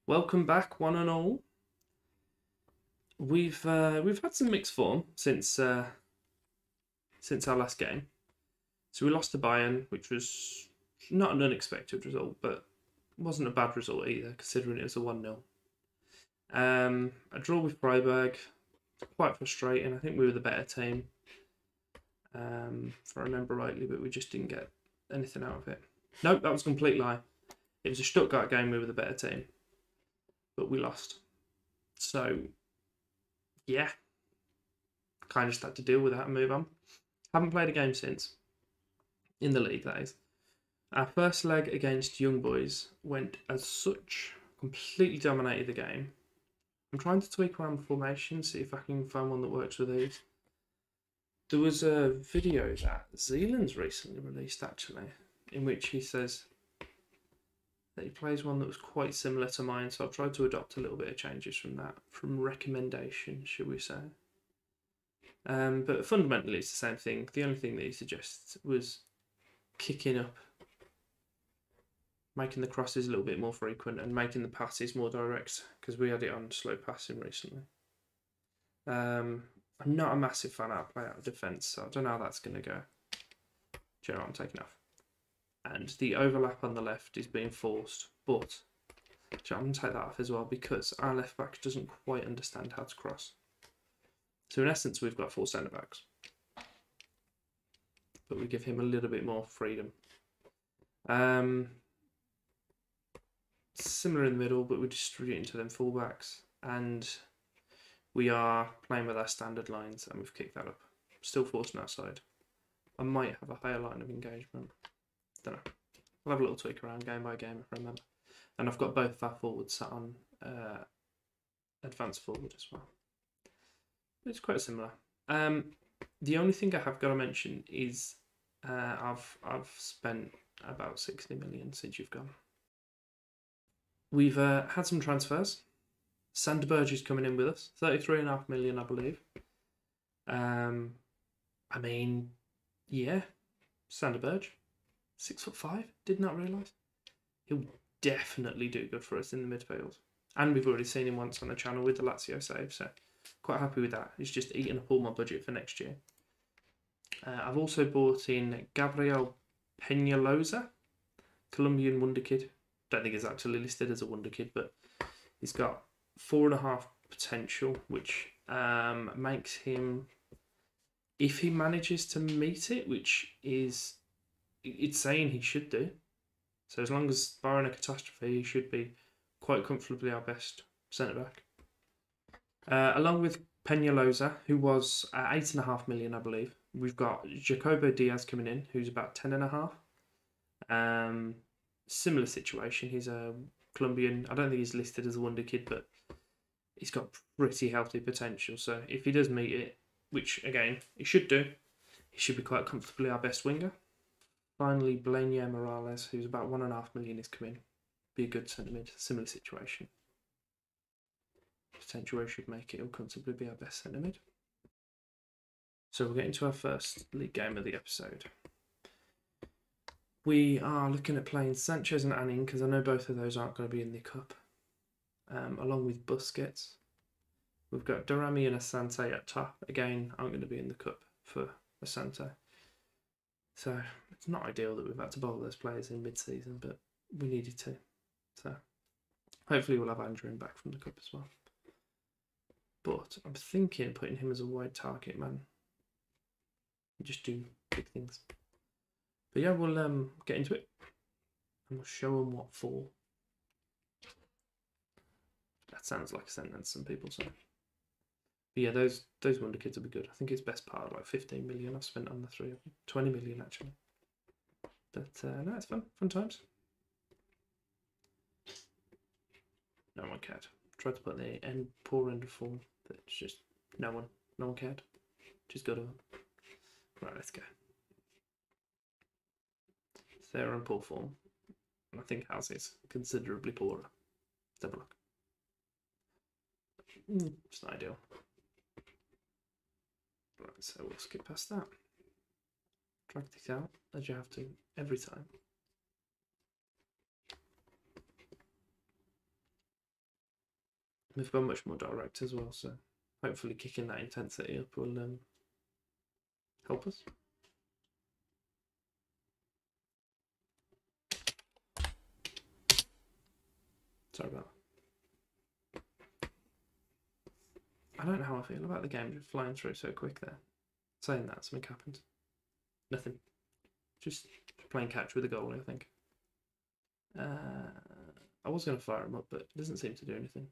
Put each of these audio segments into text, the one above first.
Welcome back, one and all. We've had some mixed form since our last game. So we lost to Bayern, which was not an unexpected result, but wasn't a bad result either, considering it was a 1-0. A draw with Freiburg, quite frustrating. I think we were the better team, if I remember rightly, but we just didn't get anything out of it. Nope, that was a complete lie. It was a Stuttgart game, we were the better team, but we lost. So, yeah, kind of just had to deal with that and move on. Haven't played a game since, in the league, that is. Our first leg against Young Boys went as such, completely dominated the game. I'm trying to tweak around the formation, see if I can find one that works with these. There was a video that Zealand's recently released, actually, in which he says that he plays one that was quite similar to mine, so I've tried to adopt a little bit of changes from that, from recommendation, should we say. But fundamentally it's the same thing. The only thing that he suggests was kicking up, making the crosses a little bit more frequent and making the passes more direct, because we had it on slow passing recently. I'm not a massive fan of play out of defence, so I don't know how that's going to go. Do you know what, I'm taking off. And the overlap on the left is being forced, but I'm going to take that off as well because our left back doesn't quite understand how to cross. So in essence, we've got 4 centre backs, but we give him a little bit more freedom. Similar in the middle, but we're distributing to them fullbacks, and we are playing with our standard lines, and we've kicked that up. Still forcing outside. I might have a higher line of engagement. Don't know. I'll have a little tweak around game by game if I remember. And I've got both of our forwards sat on advanced forward as well. It's quite similar. The only thing I have got to mention is I've spent about 60 million since you've gone. We've had some transfers. Sandberg is coming in with us, 33.5 million, I believe. I mean, yeah, Sandberg, 6'5", did not realise. He'll definitely do good for us in the midfield. And we've already seen him once on the channel with the Lazio save, so quite happy with that. He's just eating up all my budget for next year. I've also bought in Gabriel Peñalosa, Colombian wonder kid. Don't think he's actually listed as a wonder kid, but he's got 4.5 potential, which makes him, if he manages to meet it, which is, it's saying he should do. So as long as barring a catastrophe, he should be quite comfortably our best centre-back. Along with Peñalosa, who was at 8.5 million, I believe. We've got Jacobo Diaz coming in, who's about 10.5. Similar situation. He's a Colombian. I don't think he's listed as a wonder kid, but he's got pretty healthy potential. So if he does meet it, which again he should do, he should be quite comfortably our best winger. Finally, Blenia Morales, who's about 1.5 million, is coming. Be a good centre mid. Similar situation. Potential where he should make it. He'll comfortably be our best centre mid. So we're getting to our first league game of the episode. We are looking at playing Sanchez and Anning, because I know both of those aren't going to be in the cup. Along with Busquets. We've got Darami and Asante at top. Again, aren't going to be in the cup for Asante. So it's not ideal that we've had to bowl those players in mid-season, but we needed to. So hopefully we'll have Andrew back from the cup as well. But I'm thinking putting him as a wide target man. Just do big things. But yeah, we'll get into it. And we'll show them what for. That sounds like a sentence, some people say. But yeah, those wonder kids will be good. I think it's best part of like 15 million I've spent on the 3 of them. 20 million actually. But no, it's fun times. No one cared. Tried to put the poor end of form, but it's just no one cared. Just go to them. Right, let's go. They're in poor form. And I think ours is considerably poorer. Let's have a look. It's not ideal. Right, so we'll skip past that. Drag this out, as you have to every time. We've gone much more direct as well, so hopefully kicking that intensity up will help us. Sorry about that. I don't know how I feel about the game just flying through so quick there. Saying that, something happened. Nothing. Just playing catch with a goalie, I think. I was going to fire him up, but it doesn't seem to do anything.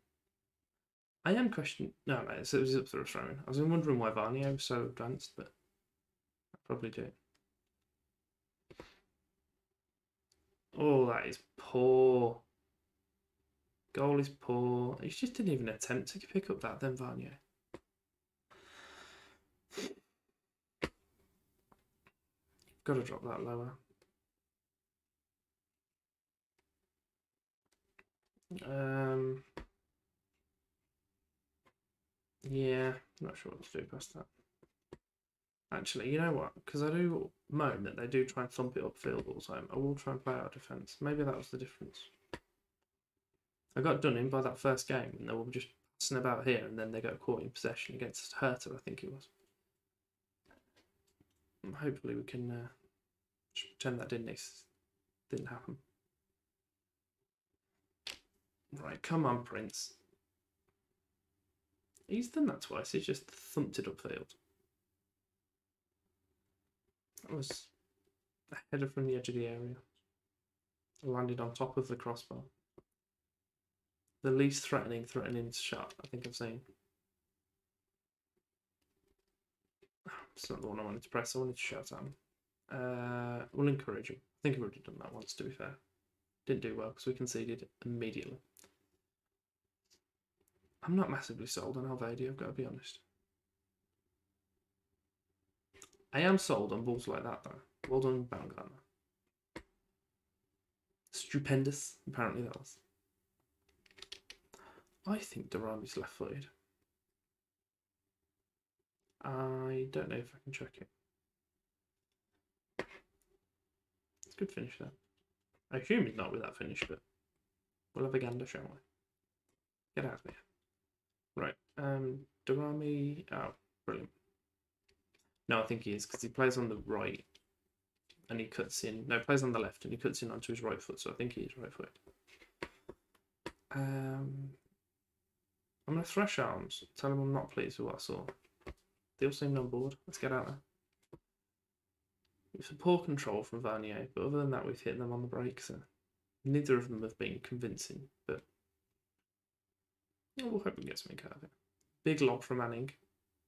I am questioning... No, so it was up for a throw-in. I was wondering why Varnier was so advanced, but I probably do. Oh, that is poor. Goal is poor. He just didn't even attempt to pick up that then, Varnier. Got to drop that lower. Yeah, I'm not sure what to do past that. Actually, you know what? Because I do moan that they do try and thump it upfield all the time. I will try and play out defence. Maybe that was the difference. I got done in by that first game, and they were just passing about here, and then they got caught in possession against Hertha, I think it was. Hopefully we can pretend that didn't happen. Right, come on, Prince. He's done that twice. He's just thumped it upfield. That was a header from the edge of the area. Landed on top of the crossbar. The least threatening shot I think I've seen. It's not the one I wanted to press. I wanted to shout at him. We'll encourage him. I think I've already done that once, to be fair. Didn't do well because we conceded immediately. I'm not massively sold on Alvadia, I've got to be honest. I am sold on balls like that, though. Well done, Baumgartner. Stupendous, apparently that was. I think Darami's left-footed. I don't know if I can check it. It's a good finish there. I assume he's not with that finish, but we'll have a gander, shall we? Get out of here. Right, Darami. Oh, brilliant. No, I think he is, because he plays on the right and he cuts in. No, plays on the left and he cuts in onto his right foot, so I think he is right footed. I'm going to thresh arms, tell him I'm not pleased with what I saw. They all seemed on board. Let's get out there. It's a poor control from Varnier, but other than that, we've hit them on the break, so neither of them have been convincing, but we'll hope we get something out of it. Big lob from Manning.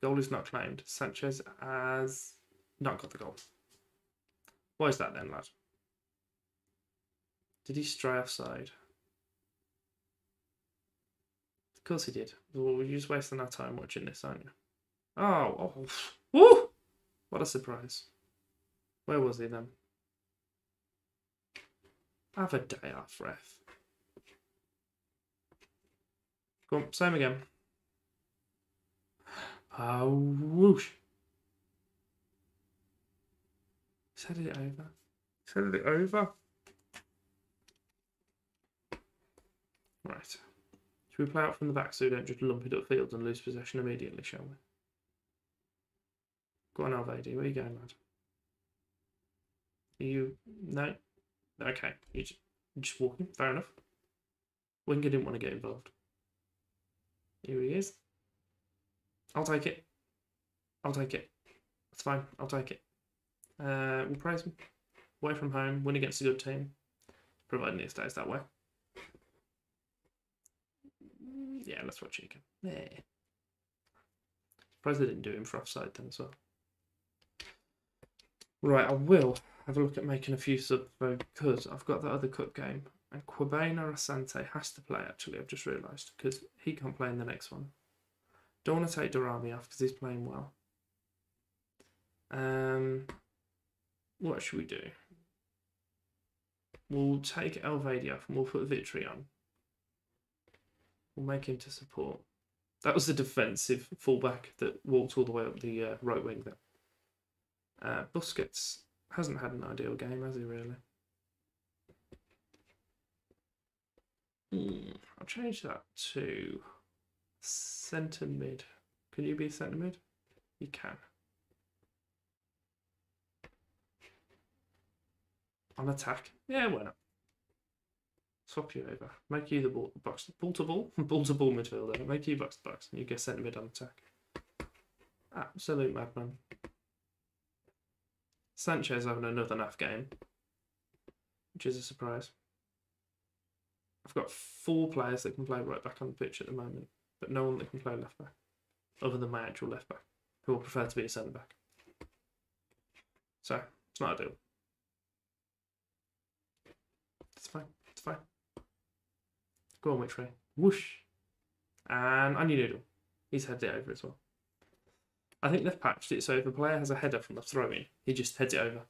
Goal is not claimed. Sanchez has not got the goal. Why is that then, lad? Did he stray offside? Of course he did. Well, we're just wasting our time watching this, aren't you? Oh, woo! What a surprise. Where was he then? Have a day off, ref. Go on, same again. Oh, whoosh. Set it over. Set it over. Right. Should we play out from the back so we don't just lump it upfield and lose possession immediately, shall we? Go on, Alvadi. Where are you going, lad? Are you... No? Okay. You're just walking. Fair enough. Winger didn't want to get involved. Here he is. I'll take it. I'll take it. That's fine. I'll take it. We'll praise him. Away from home. Win against a good team. Providing it stays that way. Yeah, let's watch it again. Yeah. Surprised they didn't do him for offside then as well. Right, I will have a look at making a few subs because I've got that other cup game. And Quabena Asante has to play, actually, I've just realised, because he can't play in the next one. Don't want to take Darami off because he's playing well. What should we do? We'll take Elvedi off and we'll put Victory on. We'll make him to support. That was the defensive fullback that walked all the way up the right wing there. Busquets hasn't had an ideal game, has he really? I'll change that to Centre mid. Can you be centre mid? You can. On attack. Yeah, why not? Swap you over. Make you the ball to ball midfielder. Make you box to box. And you get centre mid on attack. Absolute madman. Sanchez having another NAF game, which is a surprise. I've got 4 players that can play right back on the pitch at the moment, but no one that can play left back, other than my actual left back, who will prefer to be a centre back. So, it's not ideal. It's fine. It's fine. Go on, which way? Whoosh. And Onion Noodle. He's headed it over as well. I think they've patched it so if a player has a header from the throw-in, he just heads it over.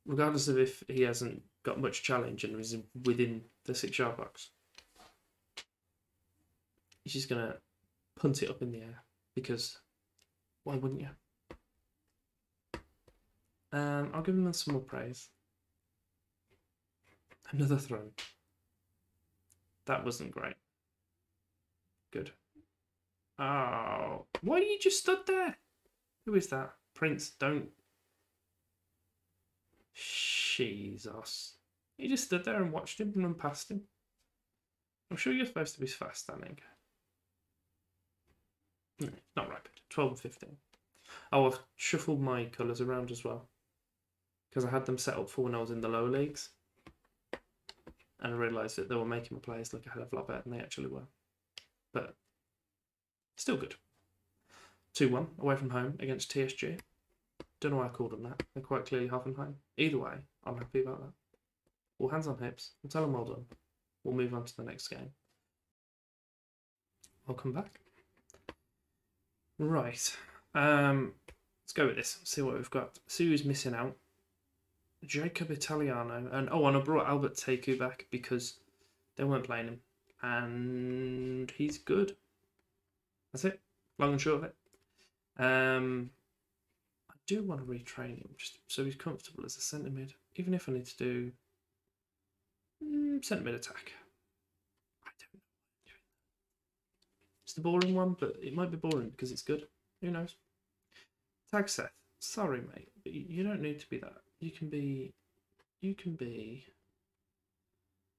Regardless of if he hasn't got much challenge and is within the 6-yard box. He's just going to punt it up in the air because why wouldn't you? I'll give him some more praise. Another throw. That wasn't great. Good. Oh, why you just stood there? Who is that? Prince, don't. Jesus. You just stood there and watched him run past him. I'm sure you're supposed to be fast standing. No, not rapid. 12 and 15. Oh, I've shuffled my colours around as well. Because I had them set up for when I was in the lower leagues. And I realised that they were making my players look a hell of a lot better than they actually were. But still good. 2-1 away from home against TSG. Don't know why I called them that. They're quite clearly Hoffenheim. Either way, I'm happy about that. All hands on hips. We'll tell them well done. We'll move on to the next game. Welcome back. Right. Let's go with this. See what we've got. See who's missing out. Jacob Italiano. And I brought Albert Teku back because they weren't playing him. And he's good. That's it. Long and short of it. I do want to retrain him just so he's comfortable as a centre mid. Even if I need to do centre mid attack. I don't know what I'm doing. It's the boring one, but it might be boring because it's good. Who knows? Tag Seth. Sorry, mate, but you don't need to be that. You can be.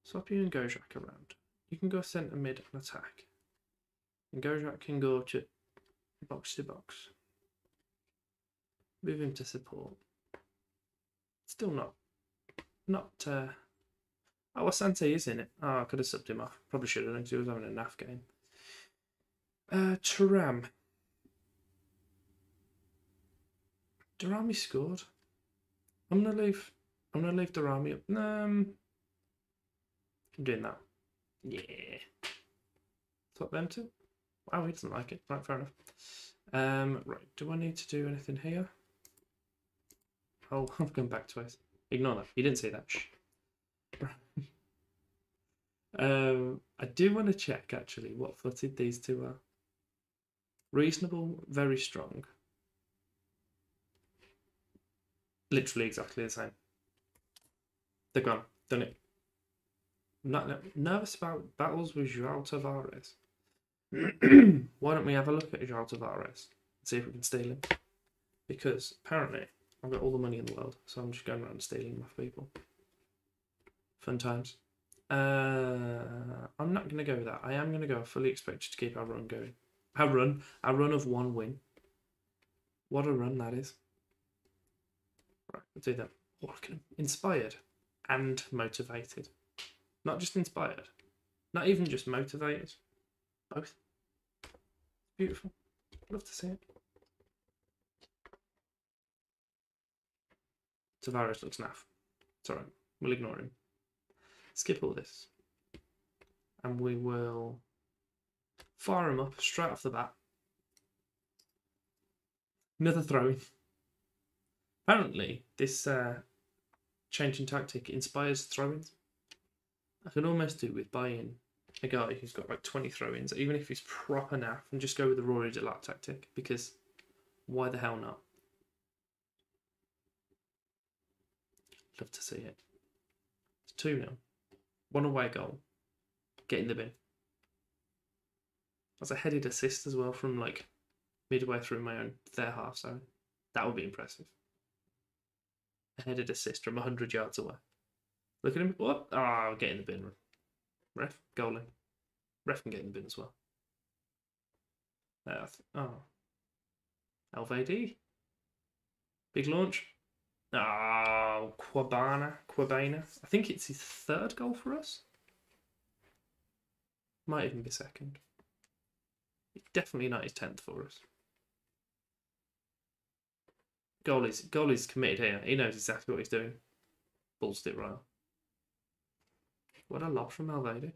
Swap you and Gojak around. You can go centre mid and attack. And Gojak can go to box. Move him to support. Still not. Oh, Asante is in it. Oh, I could have subbed him off. Probably should have, because he was having a NAF game. Turam. Durami scored. I'm gonna leave Durami up. I'm doing that. Yeah. Swap them two. Wow, he doesn't like it. Right, fair enough. Right, do I need to do anything here? Oh, I've gone back twice. Ignore that. You didn't see that. Shh. I do want to check, actually, what footed these two are. Reasonable, very strong. Literally exactly the same. They're gone. Done it. I'm not nervous about battles with João Tavares. Why don't we have a look at João Tavares and see if we can steal him? Because apparently I've got all the money in the world, so I'm just going around stealing them off people. Fun times. I'm not going to go with that. I am going to go fully expected to keep our run going. Our run of 1 win. What a run that is. Right, let's do that. Oh, look at him. Inspired and motivated. Not just inspired. Not even just motivated. Both. Beautiful. Love to see it. Tavares looks naff. It's alright. We'll ignore him. Skip all this. And we will fire him up straight off the bat. Another throw-in. Apparently, this change in tactic inspires throw-ins. I can almost do with buying a guy who's got like 20 throw-ins, even if he's proper naff, and just go with the Rory Delat tactic, because why the hell not? Love to see it. It's 2-0. 1 away goal. Get in the bin. That's a headed assist as well from like midway through their half zone. That would be impressive. A headed assist from 100 yards away. Look at him. What? Oh, get in the bin. Ref, goalie. Ref can get in the bin as well. LVD. Big launch. Oh, Quabana. I think it's his third goal for us. Might even be second. Definitely not his 10th for us. Goalie's committed here. He knows exactly what he's doing. Ballsed it right. What a lob from Alvade.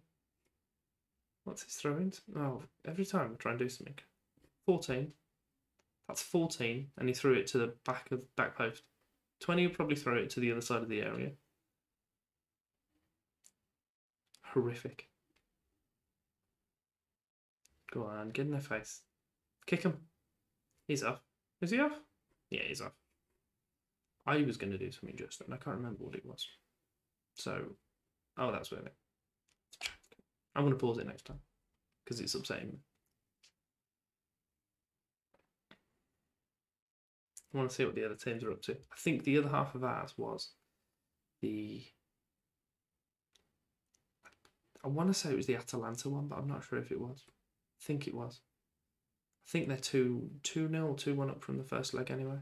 What's his throw-ins? Oh, every time I try and do something. 14. That's 14, and he threw it to the back post. 20 would probably throw it to the other side of the area. Horrific. Go on, get in their face. Kick him. He's off. Is he off? Yeah, he's off. I was going to do something just then. I can't remember what it was. So, oh, that's worth it. I'm going to pause it next time because it's upsetting me. I want to see what the other teams are up to. I think the other half of ours was I want to say it was the Atalanta one, but I'm not sure if it was. I think it was. I think they're 2-0 or 2-1 up from the first leg anyway.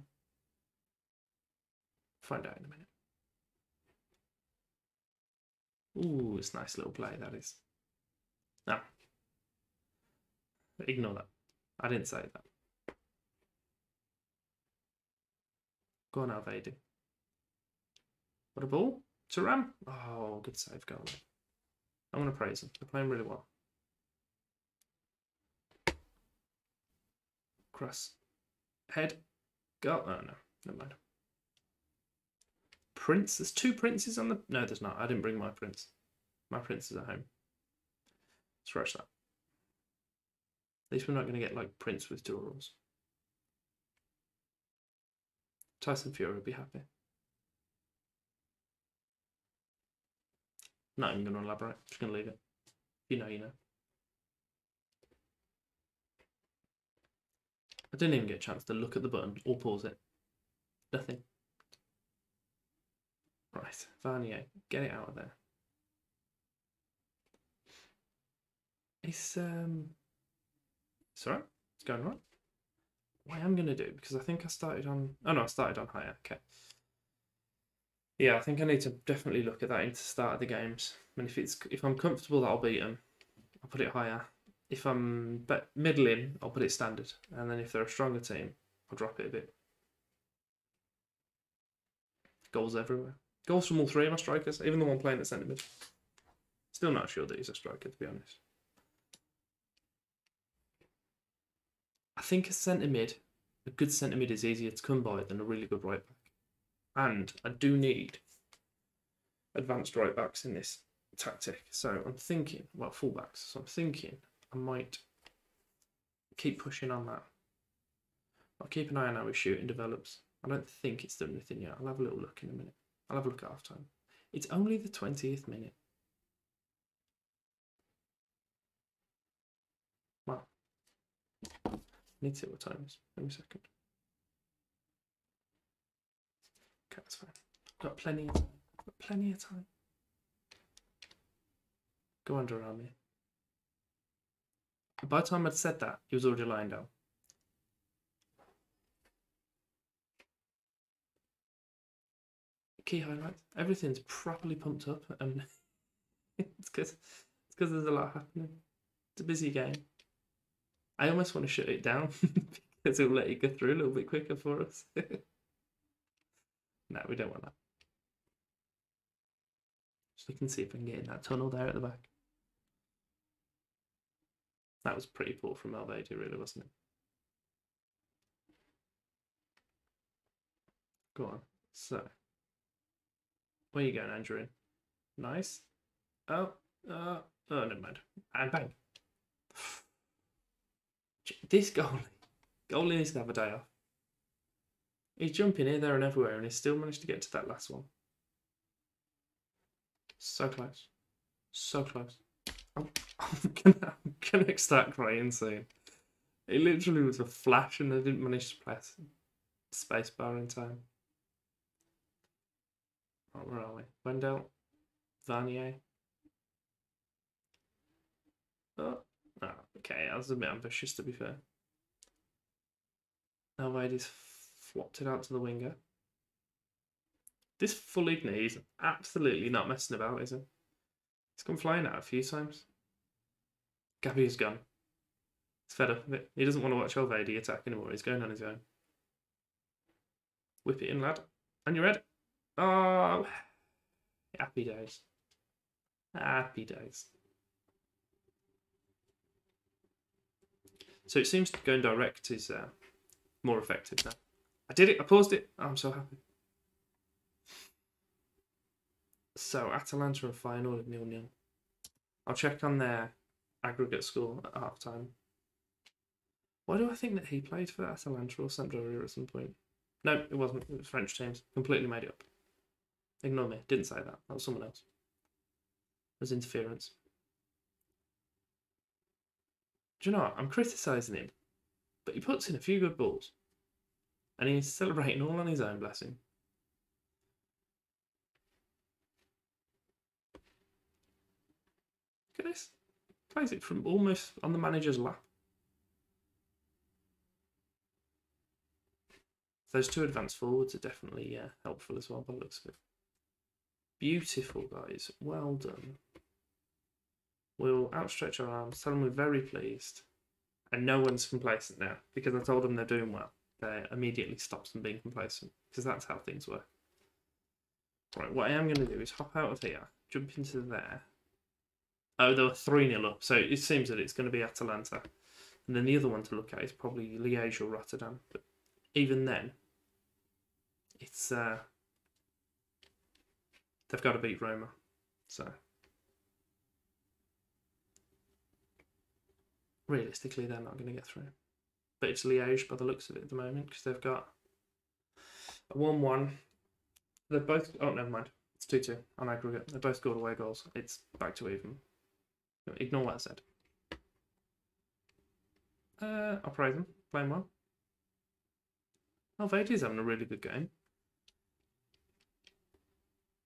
Find out in a minute. Ooh, it's a nice little play, that is. No. Ignore that. I didn't say that. Go on, Alvade. What a ball. Turam. Oh, good save, goal. I'm going to praise them. They're playing really well. Cross. Head. Go. Oh, no. Never mind. Prince. There's 2 princes on the... No, there's not. I didn't bring my prince. My prince is at home. Scratch that. At least we're not going to get, like, Prince with 2 rolls. Tyson Fury would be happy. Not even going to elaborate. Just going to leave it. You know, you know. I didn't even get a chance to look at the button or pause it. Nothing. Right, Varnier, get it out of there. It's alright. It's going right. What I am going to do, because I think I started on... Oh no, I started on higher. Okay. Yeah, I think I need to definitely look at that into the start of the games. I mean, if I'm comfortable that I'll beat them, I'll put it higher. If I'm middling, I'll put it standard. And then if they're a stronger team, I'll drop it a bit. Goals everywhere. Goals from all 3 of my strikers, even the one playing at centre mid. Still not sure that he's a striker, to be honest. I think a centre mid, a good centre mid is easier to come by than a really good right back. And I do need advanced right backs in this tactic. So I'm thinking, well, fullbacks. So I'm thinking I might keep pushing on that. I'll keep an eye on how his shooting develops. I don't think it's done anything yet. I'll have a little look in a minute. I'll have a look at half time. It's only the 20th minute. Wow. I need to see what time it is. Give me a second. Okay, that's fine. Got plenty of time. Got plenty of time. Go under around me. By the time I'd said that, he was already lying down. Key highlights. Everything's properly pumped up, and it's because there's a lot happening. It's a busy game. I almost want to shut it down because it'll let you go through a little bit quicker for us. No, we don't want that. Just looking to see if I can get in that tunnel there at the back. That was pretty poor from Alvade, really, wasn't it? Go on. So, where you going, Andrew? Nice. Oh, never mind. And bang. This goalie needs to have a day off. He's jumping here, there, and everywhere, and he's still managed to get to that last one. So close. So close. I'm connects that crying scene. It literally was a flash, and I didn't manage to press spacebar in time. Oh, where are we? Wendell, Vanier. Oh, okay, that was a bit ambitious, to be fair. Elvadi's flopped it out to the winger. This Fuligny is absolutely not messing about, is he? He's gone flying out a few times. Gabby is gone. He's fed up of it. He doesn't want to watch Elvadi attack anymore. He's going on his own. Whip it in, lad. And you're red. Oh, happy days. Happy days. So it seems going direct is more effective now. I did it. I paused it. Oh, I'm so happy. So Atalanta are final at 0-0. I'll check on their aggregate score at half time. Why do I think that he played for Atalanta or Sampdoria at some point? No, it wasn't. It was French teams. Completely made it up. Ignore me. Didn't say that. That was someone else. It was interference. Do you know what? I'm criticising him, but he puts in a few good balls. And he's celebrating all on his own, bless him. Look at this. Plays it from almost on the manager's lap. Those two advanced forwards are definitely helpful as well by the looks of it. Beautiful, guys. Well done. We'll outstretch our arms, tell them we're very pleased. And no one's complacent now, because I told them they're doing well. That immediately stops them being complacent, because that's how things work. Right, what I am going to do is hop out of here, jump into there. Oh, they were 3-0 up, so it seems that it's going to be Atalanta. And then the other one to look at is probably Liège or Rotterdam. But even then, it's they've got to beat Roma. So realistically, they're not going to get through. But it's Liège by the looks of it at the moment, because they've got a 1-1. They're both... Oh, never mind. It's 2-2 on aggregate. They both scored away goals. It's back to even. Ignore what I said. I'll praise them. Playing well. Elvadi's having a really good game.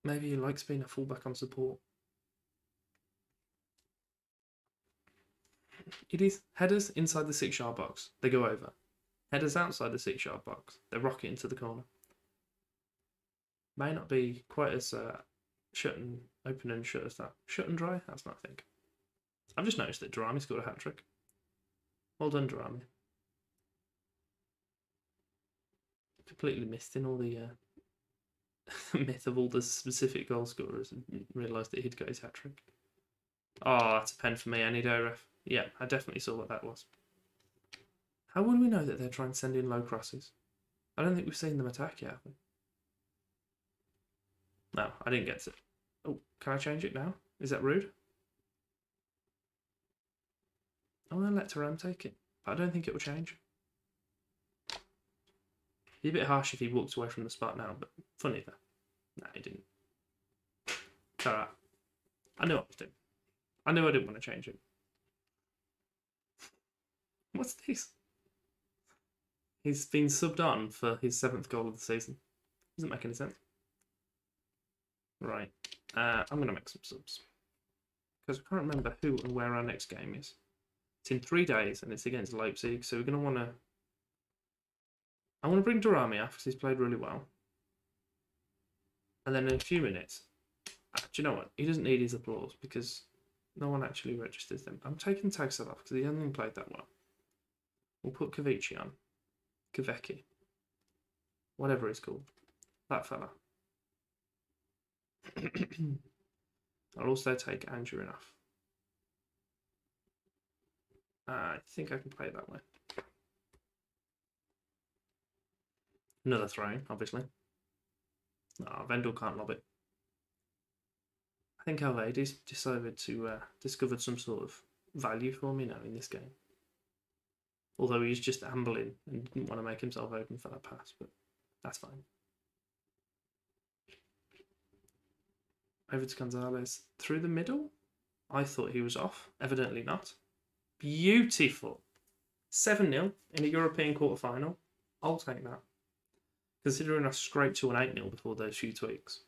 Maybe he likes being a fullback on support. It is headers inside the 6-yard box. They go over. Headers outside the 6-yard box. They rock it into the corner. May not be quite as shut and open and shut as that. Shut and dry? That's not a thing. I've just noticed that Durrani scored a hat-trick. Well done, Durrani. Completely missed in all the myth of all the specific goal scorers and realised that he'd got his hat-trick. Oh, that's a pen for me any day, ref. Yeah, I definitely saw what that was. How would we know that they're trying to send in low crosses? I don't think we've seen them attack yet, have we? No, I didn't get it. Oh, can I change it now? Is that rude? I'm going to let Thuram take it, but I don't think it will change. It'd be a bit harsh if he walked away from the spot now, but funny though. No, he didn't. It's alright. I knew what I was doing. I knew I didn't want to change it. What's this? He's been subbed on for his 7th goal of the season. Doesn't make any sense. Right. I'm going to make some subs. Because I can't remember who and where our next game is. It's in 3 days and it's against Leipzig, so we're going to want to... I want to bring Durrami off because he's played really well. And then in a few minutes... do you know what? He doesn't need his applause because no one actually registers them. I'm taking Tagsel off because he hasn't played that well. We'll put Kavici on. Kavecki. Whatever he's called. That fella. I'll also take Andrew off. I think I can play it that way. Another throw, obviously. No, Vendel can't lob it. I think Elvadi's decided to discovered some sort of value for me now in this game. Although he's just ambling and didn't want to make himself open for that pass, but that's fine. Over to Gonzalez. Through the middle? I thought he was off. Evidently not. Beautiful. 7-0 in a European quarter-final. I'll take that. Considering I scraped to an 8-0 before those few tweaks.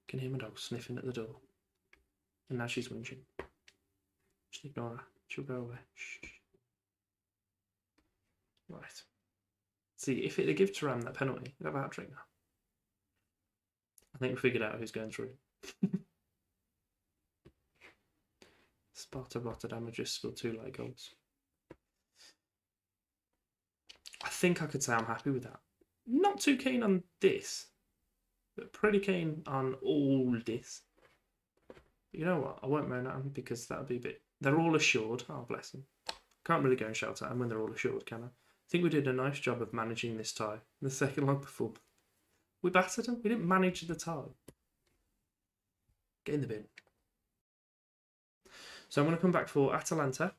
Can hear my dog sniffing at the door. And now she's whinging. Just ignore her. She'll go away. Shh. Right. See, if it had given Thuram that penalty, you'd have a hat-trick now. I think we figured out who's going through. Sparta Rotterdam have just scored 2 late goals. I think I could say I'm happy with that. Not too keen on this, but pretty keen on all this. But you know what? I won't moan at them because that would be a bit... They're all assured. Oh, bless them. Can't really go and shout at them when they're all assured, can I? I think we did a nice job of managing this tie in the second leg before. We battered them. We didn't manage the tie. Get in the bin. So I'm going to come back for Atalanta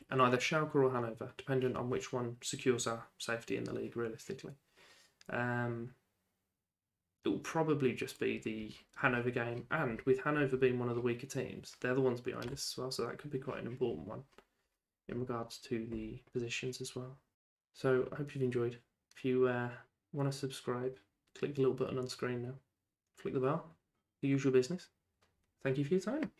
and either Schalke or Hanover, depending on which one secures our safety in the league, realistically. It will probably just be the Hanover game, and with Hanover being one of the weaker teams, they're the ones behind us as well, so that could be quite an important one in regards to the positions as well. So I hope you've enjoyed. If you want to subscribe, click the little button on screen now. Click the bell, the usual business. Thank you for your time.